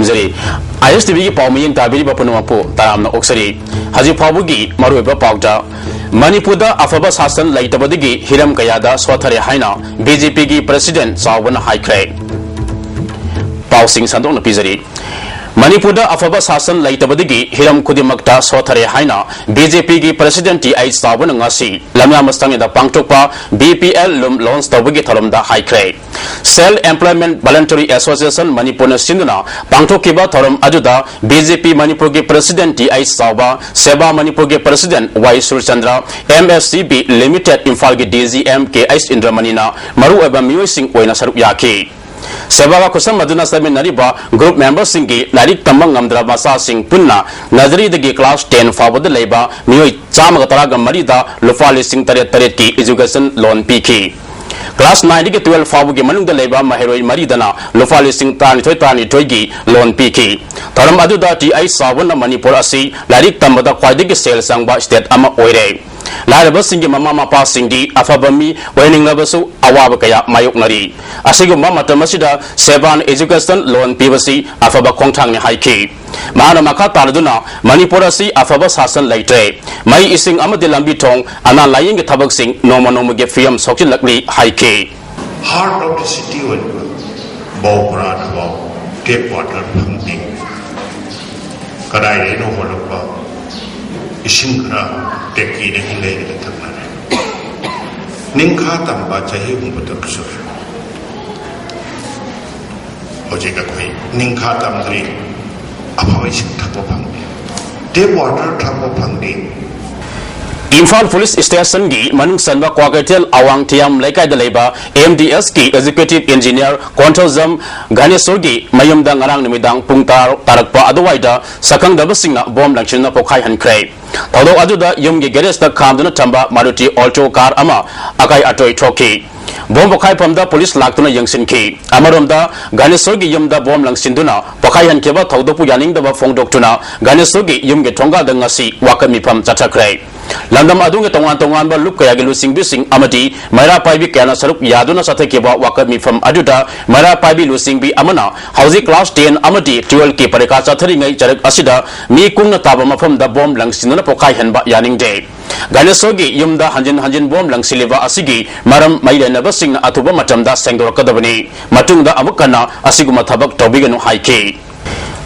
खुमजरी ISTV की पाव में ताबीरी बपुनमपु तारामना ओक्सरी हजी फाबुगी मरुएबा पाउटा मणिपुरदा अफबा शासन लैतबदगी हिरम कयादा स्वथरे हाइना BJP की प्रेसिडेंट चावन हाइख्रे पाउसिंग संदोंग पिजरी मणिपुरदा अफबा शासन लैतबदगी हिरम खुदिमक्ता स्वथरे हाइना BJP की प्रेसिडेंट TI चावन ngasi lamya mastangida pangtokpa BPL lum launch tawbagi tholomda haikre Self Employment Voluntary Association Manipur na sinduna pangthokiba thorom aduda BJP Manipur ki president TI Saba Seba Manipur ki president Y Surchandra MFCB Limited Imphal ki DGM KS Indramani na maru eba miyoi sing oina sarup yakhi Seba ka kusam maduna samin nariba group members sing ki larik tambang ngamdra masa sing punna nazari dagi class 10 fawad leiba miyoi chama taraga marida lufali sing taret ki education loan piki Class 9 के 12 फाबु के मनुंग लेबा महरोई मरीदना लुफाली सिंह तानी थोई loan Peaky थरम अदुदा TI सावन मणिपुर असि लारिक तंबदा ख्वाइदगी cell संगबा state अमा ओइरे larva Singh mama Mopa सिंगी अफबमी वेनिंग लबसु अवाब कया मायोकनरी असिगुमा मतमसिदा सेबान education loan पीबसी अफबा खोंथांगनि हाइकी माना मखा तालदुना मणिपुर असि अफबा शासन लैत्रे मई इसिंग अमदि लंबी थोंग अना लायिंग थबक सिंग नोमा नोमगे फियम सोखिलकली हाइकी Heart of the city will Bopra tap water pumping. Kadai no Holapa Ishinkra Teki the Hillary Tamara Ninkatam Bachahi Mutakso Ojeka Quay Ninkatam Green Apawish Tapopangi Tap water Tapopangi Imphal Police Station gi manung sanba Kwagatel Awang Tiam Laikai da Leba MDS ki Executive Engineer Kontozam Ganesor gi mayumda ngarang nimidang pungtar tarakpa aduwaida sakang dabasingna bom langchina pokhai hankrai thodo aduda yum gi garage ta khamduna tamba Maruti Alto car ama akai atoi thoki bom pokhai pamda police laktuna yangsin ki amaromda Ganesor gi yumda bom langsinduna pokhai hankeba thodo pu yaning da phong doktuna Ganesor gi yum gi thonga da ngasi wakami pam chathakrai Landam adung tongan ba lup kaya gilu sing bising amati mara paibi kana sarup yaduna sathe keba wakat mi from aduda mara paibi lu sing bi amana hausi class 10 amati 12 ki parika chathari ngai charak asida mi kungna taba mafam da bomb langsinna pokai hanba yaning de Ganesogi yumda hanjin bomb langsiliba asigi maram mailena basing atuba matamda sengdorakadabani matungda amukana asiguma thabak tobiganu haiki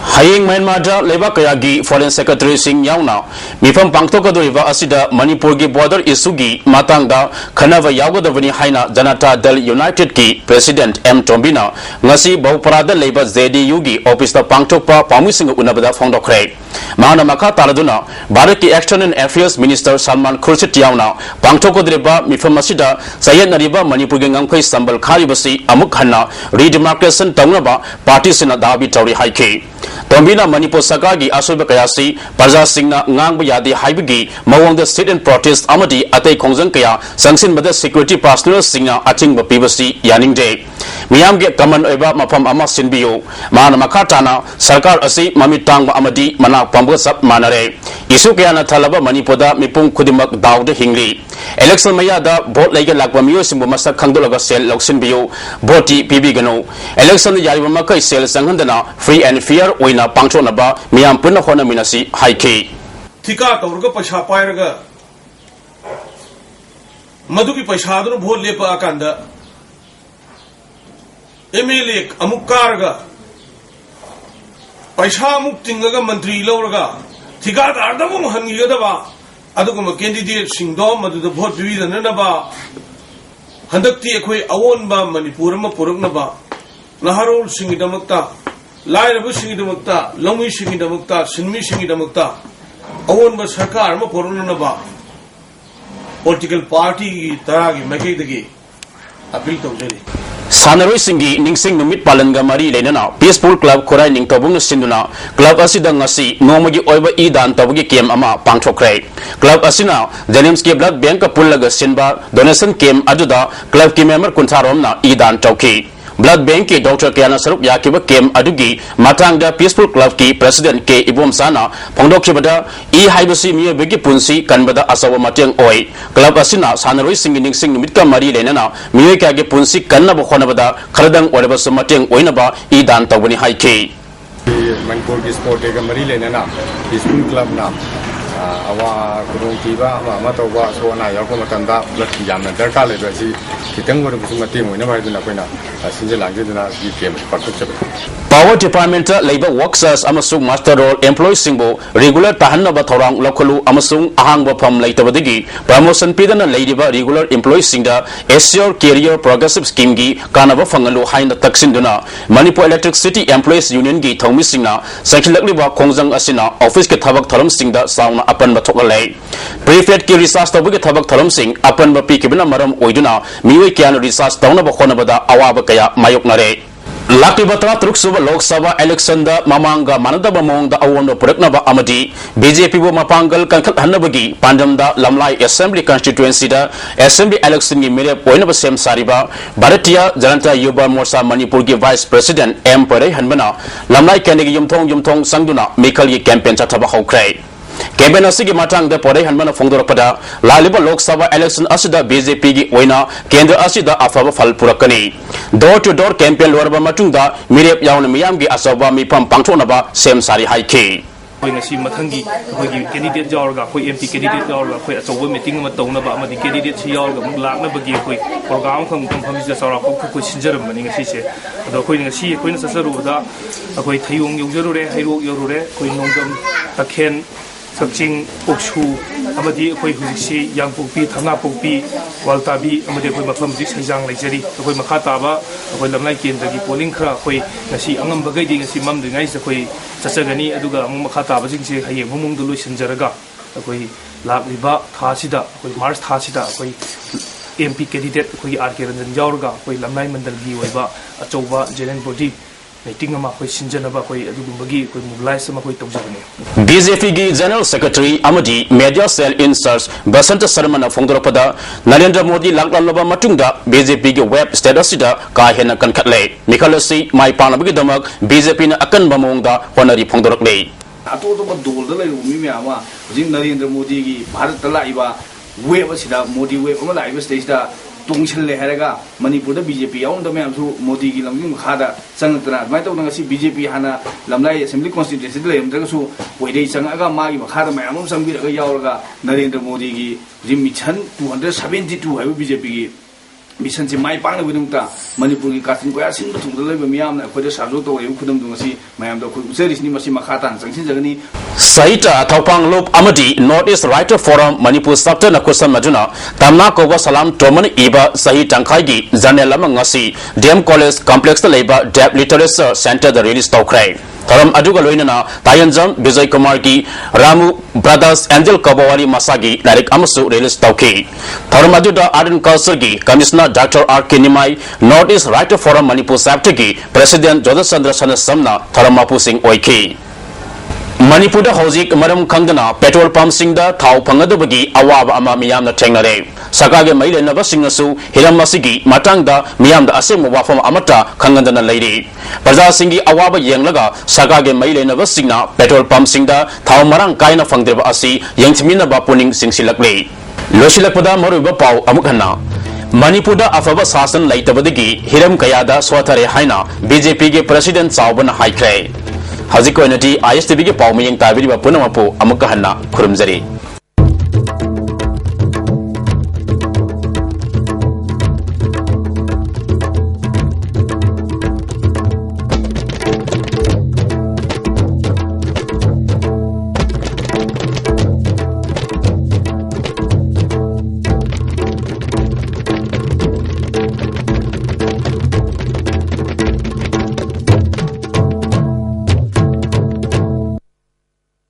Haying Myanmar Leba Kayagi Foreign Secretary Singh Yauna Mifam Pangtokadoriva Asida Manipur gi border isugi matangda Khanava Yagodavani Haina Janata Dal United ki President M Tombina ngasi Bauparada Leba ZDU gi Office ta Pangtokpa Pamusing Unabada Fondokre Mana Maka Taladuna Bharat ki External Affairs Minister Salman Khurshid Yauna Pangtokodriba Mifam Asida Sayed Nariba Manipur gi Ngamkai Sambal Kharibasi Amuk Hanna Redemarcation Taunaba Party Sina Dabi Tauri Haiki Tombina Manipur Sakagi Asuba Kayasi Parza Singna Ngang Yadi Haibigi Mawang the sit and protest Amadi Ate Kongzang Kaya Sangsin Mother Security Personnel Singna Ating Bapivasi Yaning Day Miam get Kaman Eba Mapam Amas Sinbio Mana Makatana Sarkar Asi Mamitang Amadi Manak Pambusap Manare Isukayana Talaba Manipoda Mipung Kudimak Dawda Hingli Election Mayada Bot Lega Lakpamio Simbumasa Kangdolaga Sel Loksinbio Boti Pibigano Election Yaribamaka Sel Sanghandana Free and Fair Wina Pangchonaba Miam Puna Hona Minasi Haiki Tika Torga Pasha Pairaga Maduki Pashadru Bhol Lepa Akanda Emilik Amukarga Pasha Muktinga Mantri Loraga Tika Ardamum Hangidava Adukuma candidate Singdom Madu the Bhot Vida Nanaba Handakti Ekwe Awonba Manipurama Purunaba Naharol Singidamakta Lairabu Singidamukta, Longi Singidamukta, Sinmi Singidamukta, Owen was Sakar, Purunaba Political Party, Taragi, Makidagi, Appeal to Jelly. Sanaroi Singi Ningsing Numit Palanga Mari Lenana Peaceful Club Korai Ning Tabung Sinduna Club Asida Ngasi Nomagi Oiba Idan Tabugi Kem Ama Pangchokre Club Asina Janimski Blood Bank Pulaga Sinba Donation Kem Aduda Club Ki member Kuntaromna Idan Tauki Blood Bank ki Dr. Kiana Sarup Yakiba Kem Adugi Matangda Peaceful Club ki President K Ibom Sana Pongdokibada E Haibasi Mia Bigi Punsi Kanbada Asawa Mateng Oi Club Asina Sanaroi Singing Sing Mitka Mari Lenana Miyaki Punsi Kanna Bohonabada Karadang Orabasa Mateng Oinaba Idan Tawani Haiki Manpur की sport day का मरी लेने ना school club ना अवा खुदोंथीबा अमा तौबा सोना यावको मतंदा यामना दरकार लेबसी खितंग गरो कुसुमती मोइना बाइदुना कोइना सिंजलांगेदुना की game partnership Power Department Labor Workers amasung Master Role Employees singbo regular tahanaba thorang lokolu amasung ahangba pham leitabadigi promotion pidana leidiba regular employees singda Assure Career Progressive Scheme gi kanaba fangalu haina taksinduna Manipur Electricity Employees Union gi thongmi singna sakhilakliba khongjang asina office ke thabak thoram singda sauna apan ba thokalai Prefect ki research tabagi thabak thoram sing apan ba pikibna maram oiduna miwei kyan research tawna ba khonabada awaba kaya mayoknare Lakibatra Truksuba Lok Sabha election da Mamanga Manadaba Mong da Awono Puraknaba Amadi BJP bu Mapangal Kankat Hanabagi Pandamda Lamlai Assembly Constituency da Assembly election gi mere poinaba sem sariba Bharatiya Janata Yuva Morcha Manipur gi Vice President M Pare Hanbana Lamlai Kanegi Yumthong Sangduna Mikal gi campaign chathaba hokrai Campaign asigi matang da Pare Hanbana Fongdorakpada Laliba Lok Sabha election asida BJP gi oina Kendra asida afaba fal purakani Door to door campaign lorba matungda mirep yauna miyam gi asaba mi pam pangthonaba sem sari haike कोई ngasi mathangi koi gi candidate jawrga koi MP candidate jawrga koi achoba meeting ma tawnaba amadi candidate si jawrga muk lakna bagi koi program kham phami ja sawra koi sinjaram mani ngasi se ado koi ngasi koi na sasaru da koi thayong yujurure hairok yorure koi nongdam takhen sakching oksu amadi koi hujisi yangpokpi thangapokpi waltabi amadi koi mafam ji saijang laijari koi makha taba koi lamlai kendra gi polling khra koi ngasi angam bagai di ngasi mam de ngai se koi chachagani aduga amung makha taba jing se haye mumung du loisinjaraga koi lakliba thasida koi march thasida koi MP candidate koi RK Ranjan jawrga koi lamlai mandal gi oiba achoba general body BJP gi General Secretary Amadi Media Cell Insert Basanta Sarmana Fongdorapada Narendra Modi Laklalaba Matungda BJP gi web status da ka hena kankatle Mikhalasi Mai Panabagi Damak BJP na akan bamongda honari Fongdorakle Ato to dol da lai umi me ama jing Narendra Modi gi Bharat ta laiba web asida Modi web ama laiba stage da tongchille heraga Manipur da BJP yaun da myam su Modi gi lamjing khada sangtana mai to ngasi BJP hana lamlai assembly constituency da lemda su poidei sangaga magi khada myam sambi ga yauraga Narendra Modi gi mission 272 haibu BJP gi mission ji mai pang na bidungta Manipur gi kasin ko ya sin bu thungda leba myam na khoida sajo to yu khudam dungasi myam da khu series ni masi makhatan sangsin jagani Saita Thopang Lop Amadi Northeast Writer Forum Manipur Chapter na kusam maduna tamna ko salam toman iba sahi tangkhai gi janela ngasi DM College Complex ta leba Dep Literature Center the release tawkrai Tharam aduga loinana Tayanjam Vijay Kumar gi Ramu Brothers Angel Kabawari Masagi direct amasu release tawki Tharam aduda Arden Culture gi Commissioner Dr. R.K. Nimai Northeast Writer Forum Manipur Chapter gi President Jodha Chandra Samna Tharam Mapu Singh oiki Manipur da Hojik Maram Kangdana petrol pump singda thau phangadabagi awaba ama miyamna thengnare sakage maile naba singnasu hiramasigi matangda miyamda asemu wafam amata khangandana leiri praja singi awaba yenglaga sakage maile naba singna petrol pump singda thau marang kaina phangdeba asi yengchimina ba puning singsilakle losilakpada maruba pau amukhanna Manipur da afaba sasan laitabadagi hiram kayada swathare haina BJP ge president Chawbana haikre Haziko Nati ISTV ke pau miyeng tabiri ba punamapu amukka hanna khurumjari